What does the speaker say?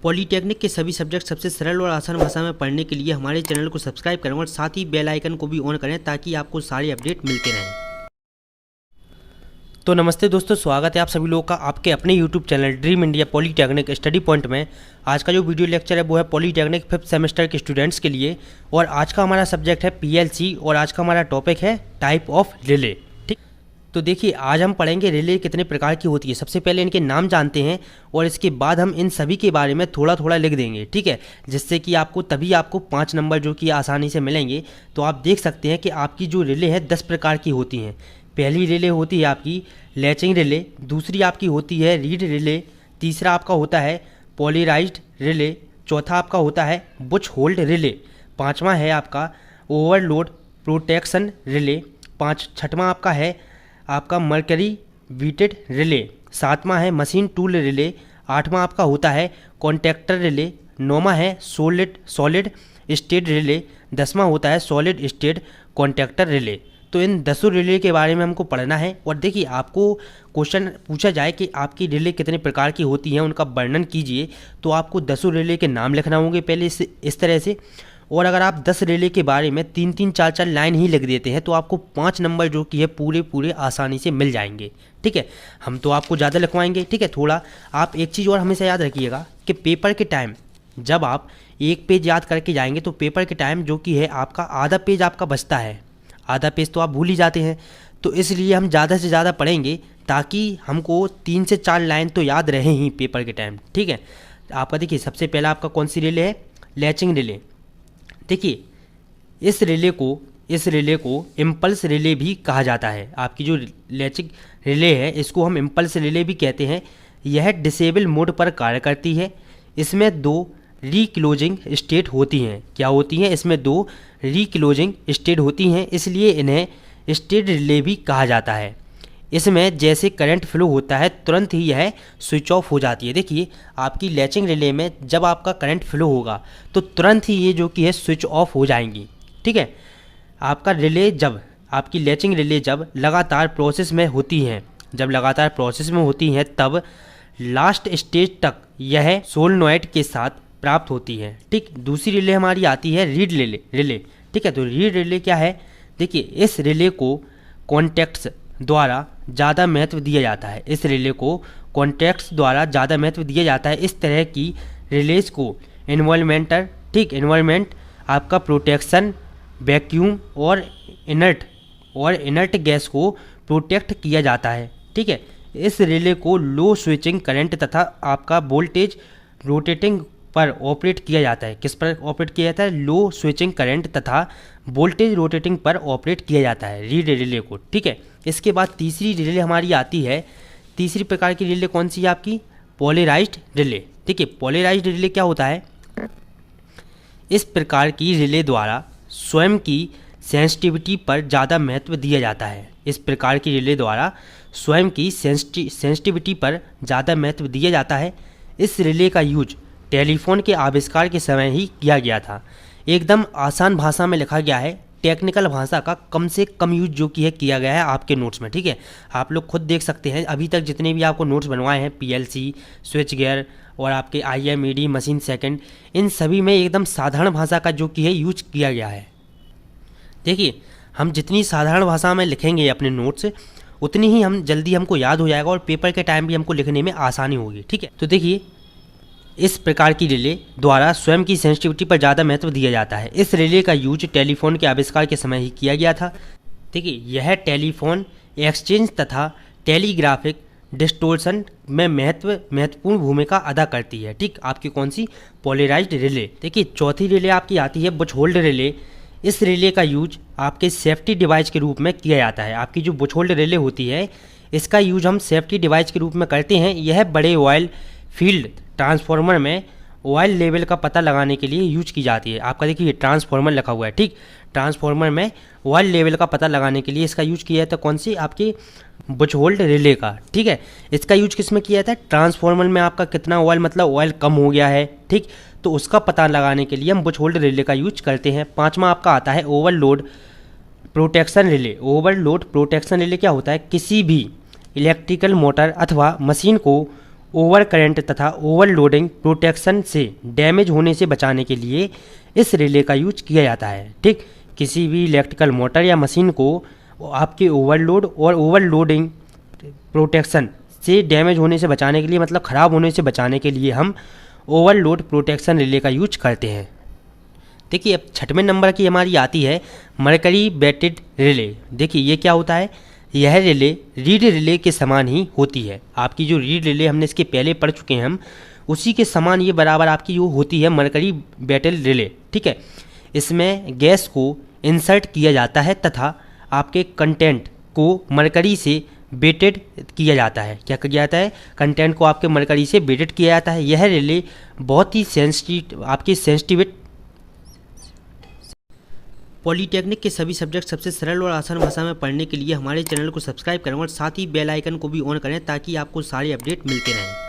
Polytechnic के सभी subject सबसे सरल और आसान भाषा में पढ़ने के लिए हमारे चैनल को सब्सक्राइब करें और साथ ही बेल आइकन को भी ऑन करें ताकि आपको सारे अपडेट मिलते रहें। तो नमस्ते दोस्तों, स्वागत है आप सभी लोगों का आपके अपने YouTube channel dream India polytechnic study point में। आज का जो वीडियो लेक्चर है वो है पॉलीटेक्निक 5th सेमेस्टर के स्टूडेंट्स के लिए और आज का हमारा सब्जेक्ट है PLC और आज का हमारा टॉपिक है टाइप ऑफ रिले। ठीक, तो देखिए आज हम पढ़ेंगे रिले कितने प्रकार की होती है। सबसे पहले इनके नाम जानते हैं और इसके बाद हम इन सभी के बारे में थोड़ा थोड़ा लिख देंगे, ठीक है, जिससे कि आपको 5 नंबर जो कि आसानी से मिलेंगे। तो आप देख सकते हैं कि आपकी जो रिले है 10 प्रकार की होती हैं। पहली रिले होती है आपकी लैचिंग रिले, दूसरी आपकी होती है रीड रिले, तीसरा आपका होता है पोलराइज्ड रिले, चौथा आपका होता है बुश होल्ड रिले, पांचवा है आपका ओवरलोड प्रोटेक्शन रिले, छठवां आपका है आपका मर्करी बीटेड रिले, सातवां है मशीन टूल रिले, आठवां आपका होता है कॉन्टैक्टर रिले, नौवां है सॉलिड स्टेट रिले, 10वां होता है सॉलिड स्टेट कॉन्टैक्टर रिले। तो इन 10 रिले के बारे में हमको पढ़ना है। और देखिए आपको क्वेश्चन पूछा जाए कि आपकी रिले कितने प्रकार की होती हैं, उनका वर्णन कीजिए, तो आपको 10 रिले के नाम लिखना होंगे पहले इस तरह से। और अगर आप 10 रिले के बारे में 3-3, 4-4 लाइन ही लिख देते हैं तो आपको 5 नंबर जो कि है पूरे आसानी से मिल जाएंगे। ठीक है, हम तो आपको ज़्यादा लिखवाएंगे। ठीक है, थोड़ा आप एक चीज़ और हमेशा याद रखिएगा कि पेपर के टाइम जब आप एक पेज याद करके जाएंगे तो पेपर के टाइम जो कि है आपका आधा पेज आपका बचता है, आधा पेज तो आप भूल ही जाते हैं। तो इसलिए हम ज़्यादा से ज़्यादा पढ़ेंगे ताकि हमको 3 से 4 लाइन तो याद रहे ही पेपर के टाइम। ठीक है, आपका देखिए सबसे पहला आपका कौन सी रिले है, लैचिंग रिले। देखिए इस रिले को इम्पल्स रिले भी कहा जाता है। आपकी जो लैचिंग रिले है इसको हम इम्पल्स रिले भी कहते हैं। यह डिसेबल मोड पर कार्य करती है। इसमें 2 रीक्लोजिंग स्टेट होती हैं। क्या होती हैं? इसमें 2 रीक्लोजिंग स्टेट होती हैं, इसलिए इन्हें स्टेट रिले भी कहा जाता है। इसमें जैसे करंट फ्लो होता है तुरंत ही यह स्विच ऑफ हो जाती है। देखिए आपकी लैचिंग रिले में जब आपका करंट फ्लो होगा तो तुरंत ही ये जो कि है स्विच ऑफ हो जाएंगी। ठीक है, आपका रिले जब आपकी लैचिंग रिले जब लगातार प्रोसेस में होती हैं तब लास्ट स्टेज तक यह सोलेनॉइड के साथ प्राप्त होती है। ठीक, दूसरी रिले हमारी आती है रीड रिले। ठीक है, तो रीड रिले क्या है? देखिए इस रिले को कॉन्टैक्ट्स द्वारा ज़्यादा महत्व दिया जाता है। इस तरह की रिलेज को इन्वॉल्वमेंट आपका प्रोटेक्शन, वैक्यूम और इनर्ट गैस को प्रोटेक्ट किया जाता है। ठीक है, इस रिले को लो स्विचिंग करंट तथा आपका वोल्टेज रोटेटिंग पर ऑपरेट किया जाता है। किस पर ऑपरेट किया जाता है? लो स्विचिंग करंट तथा वोल्टेज रोटेटिंग पर ऑपरेट किया जाता है रीड रिले को। ठीक है, इसके बाद तीसरी रिले हमारी आती है। तीसरी प्रकार की रिले कौन सी है आपकी? Polarised relay. ठीक है, पोलराइज्ड रिले क्या होता है? इस प्रकार की रिले द्वारा स्वयं की सेंसिटिविटी पर ज़्यादा महत्व दिया जाता है। इस रिले का यूज टेलीफोन के आविष्कार के समय ही किया गया था। एकदम आसान भाषा में लिखा गया है, टेक्निकल भाषा का कम से कम यूज जो कि है किया गया है आपके नोट्स में। ठीक है, आप लोग खुद देख सकते हैं अभी तक जितने भी आपको नोट्स बनवाए हैं PLC, स्विच गियर और आपके IMED, मशीन सेकंड, इन सभी में एकदम साधारण भाषा का जो कि है यूज किया गया है। देखिए हम जितनी साधारण भाषा में लिखेंगे अपने नोट्स उतनी ही जल्दी हमको याद हो जाएगा और पेपर के टाइम भी हमको लिखने में आसानी होगी। ठीक है, तो देखिए इस प्रकार की रिले द्वारा स्वयं की सेंसिटिविटी पर ज़्यादा महत्व दिया जाता है। इस रिले का यूज टेलीफोन के आविष्कार के समय ही किया गया था। देखिए यह टेलीफोन एक्सचेंज तथा टेलीग्राफिक डिस्टोर्शन में महत्वपूर्ण भूमिका अदा करती है। ठीक, आपकी कौन सी? Polarised relay. देखिए चौथी रिले आपकी आती है बुश होल्ड रिले। इस रिले का यूज आपके सेफ्टी डिवाइस के रूप में किया जाता है। आपकी जो बुश होल्ड रिले होती है इसका यूज हम सेफ्टी डिवाइस के रूप में करते हैं। यह बड़े ऑयल फील्ड ट्रांसफार्मर में ऑयल लेवल का पता लगाने के लिए यूज की जाती है। आपका देखिए ट्रांसफार्मर लिखा हुआ है। ठीक, ट्रांसफार्मर में ऑयल लेवल का पता लगाने के लिए इसका यूज किया जाता है। कौन सी? आपकी बुश होल्ड रिले का। ठीक है, इसका यूज किस में किया जाता है? ट्रांसफार्मर में आपका कितना ऑयल, मतलब ऑयल कम हो गया है। ठीक, तो उसका पता लगाने के लिए हम बुश होल्ड रिले का यूज करते हैं। पांचवा आपका आता है overload protection relay. Overload protection relay क्या होता है? किसी भी इलेक्ट्रिकल मोटर अथवा मशीन को ओवर करंट तथा ओवरलोडिंग प्रोटेक्शन से डैमेज होने से बचाने के लिए इस रिले का यूज किया जाता है। ठीक, किसी भी इलेक्ट्रिकल मोटर या मशीन को आपके ओवरलोड और ओवरलोडिंग प्रोटेक्शन से डैमेज होने से बचाने के लिए, मतलब ख़राब होने से बचाने के लिए हम ओवरलोड प्रोटेक्शन रिले का यूज करते हैं। देखिए अब 6वें नंबर की हमारी आती है मरकरी बेटेड रिले। देखिए ये क्या होता है, यह रिले रीड रिले के समान ही होती है। आपकी जो रीड रिले हमने इसके पहले पढ़ चुके हैं हम, उसी के समान ये बराबर आपकी जो होती है मरकरी बेटेड रिले। ठीक है, इसमें गैस को इंसर्ट किया जाता है तथा आपके कंटेंट को मरकरी से बेटेड किया जाता है। क्या किया जाता है, कंटेंट को आपके मरकरी से बेटेड किया जाता है। यह रिले बहुत ही सेंसिटिव पॉलीटेक्निक के सभी सब्जेक्ट सबसे सरल और आसान भाषा में पढ़ने के लिए हमारे चैनल को सब्सक्राइब करें और साथ ही बेल आइकन को भी ऑन करें ताकि आपको सारे अपडेट मिलते रहें।